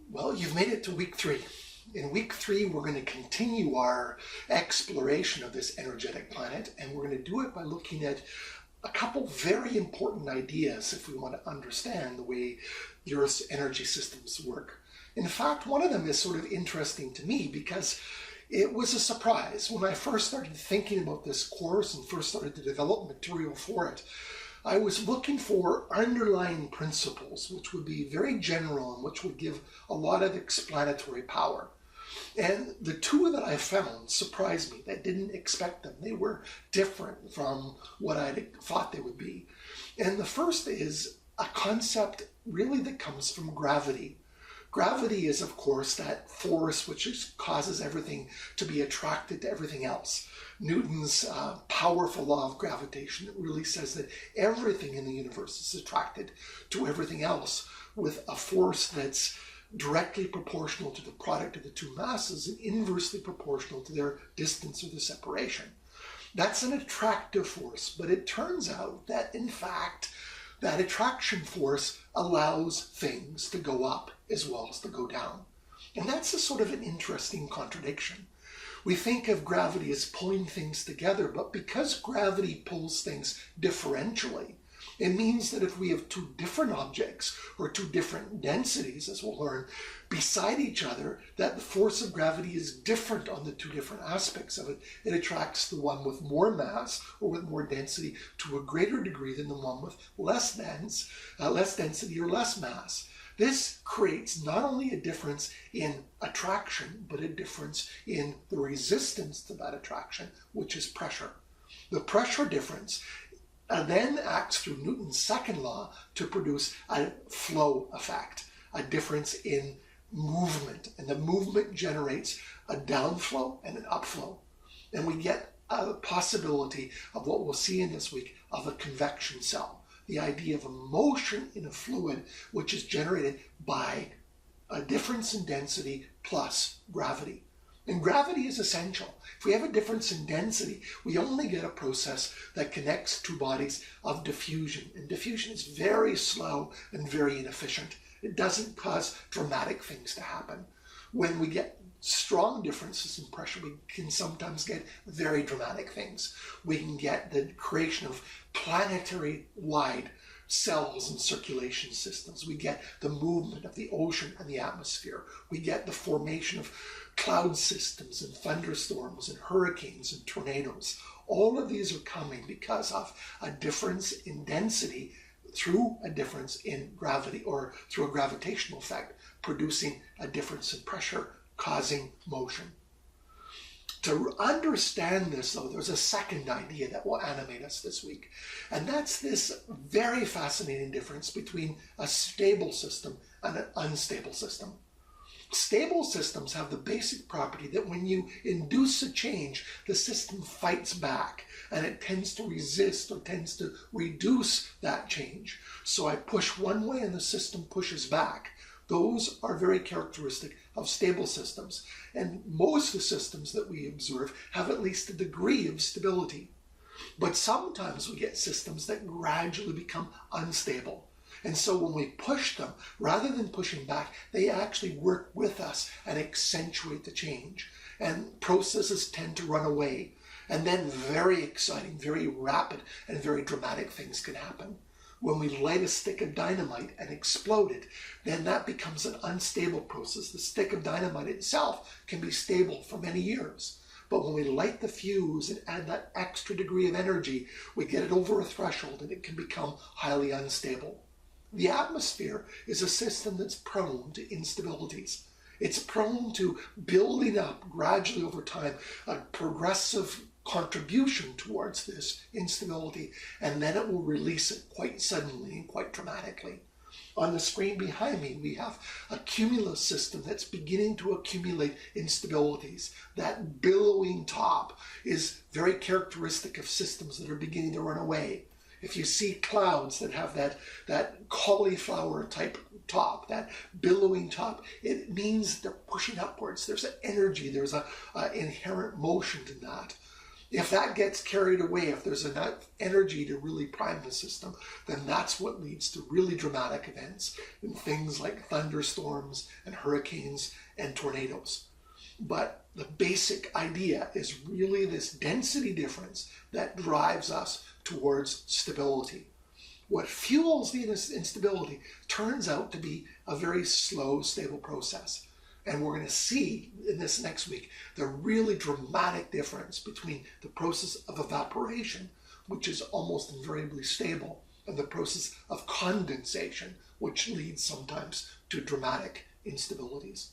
Well, you've made it to week 3. In week 3, we're going to continue our exploration of this energetic planet, and we're going to do it by looking at a couple very important ideas if we want to understand the way the Earth's energy systems work. In fact, one of them is sort of interesting to me because it was a surprise. When I first started thinking about this course and first started to develop material for it, I was looking for underlying principles which would be very general and which would give a lot of explanatory power. And the two that I found surprised me. I didn't expect them. They were different from what I thought they would be. And the first is a concept really that comes from gravity. Gravity is, of course, that force which causes everything to be attracted to everything else. Newton's powerful law of gravitation really says that everything in the universe is attracted to everything else with a force that's directly proportional to the product of the two masses and inversely proportional to their distance or the separation. That's an attractive force, but it turns out that, in fact, that attraction force allows things to go up as well as to go down. And that's a sort of an interesting contradiction. We think of gravity as pulling things together, but because gravity pulls things differentially, it means that if we have two different objects or two different densities, as we'll learn, beside each other, that the force of gravity is different on the two different aspects of it. It attracts the one with more mass or with more density to a greater degree than the one with less density or less mass. This creates not only a difference in attraction, but a difference in the resistance to that attraction, which is pressure. The pressure difference then acts through Newton's second law to produce a flow effect, a difference in movement. And the movement generates a downflow and an upflow. And we get a possibility of what we'll see in this week of a convection cell. The idea of a motion in a fluid which is generated by a difference in density plus gravity. And gravity is essential. If we have a difference in density, we only get a process that connects two bodies of diffusion. And diffusion is very slow and very inefficient. It doesn't cause dramatic things to happen. When we get strong differences in pressure, we can sometimes get very dramatic things. We can get the creation of planetary-wide cells and circulation systems. We get the movement of the ocean and the atmosphere. We get the formation of cloud systems and thunderstorms and hurricanes and tornadoes. All of these are coming because of a difference in density through a difference in gravity or through a gravitational effect, producing a difference in pressure, causing motion. To understand this, though, there's a second idea that will animate us this week, and that's this very fascinating difference between a stable system and an unstable system. Stable systems have the basic property that when you induce a change, the system fights back and it tends to resist or tends to reduce that change. So I push one way and the system pushes back. Those are very characteristic of stable systems. And most of the systems that we observe have at least a degree of stability. But sometimes we get systems that gradually become unstable. And so when we push them, rather than pushing back, they actually work with us and accentuate the change. And processes tend to run away. And then very exciting, very rapid, and very dramatic things can happen. When we light a stick of dynamite and explode it, then that becomes an unstable process. The stick of dynamite itself can be stable for many years. But when we light the fuse and add that extra degree of energy, we get it over a threshold and it can become highly unstable. The atmosphere is a system that's prone to instabilities. It's prone to building up gradually over time a progressive contribution towards this instability, and then it will release it quite suddenly and quite dramatically. On the screen behind me, we have a cumulus system that's beginning to accumulate instabilities. That billowing top is very characteristic of systems that are beginning to run away. If you see clouds that have that cauliflower type top, that billowing top, it means they're pushing upwards. There's an energy, there's an inherent motion in that. If that gets carried away, if there's enough energy to really prime the system, then that's what leads to really dramatic events and things like thunderstorms and hurricanes and tornadoes. But the basic idea is really this density difference that drives us towards stability. What fuels the instability turns out to be a very slow, stable process. And we're going to see in this next week the really dramatic difference between the process of evaporation, which is almost invariably stable, and the process of condensation, which leads sometimes to dramatic instabilities.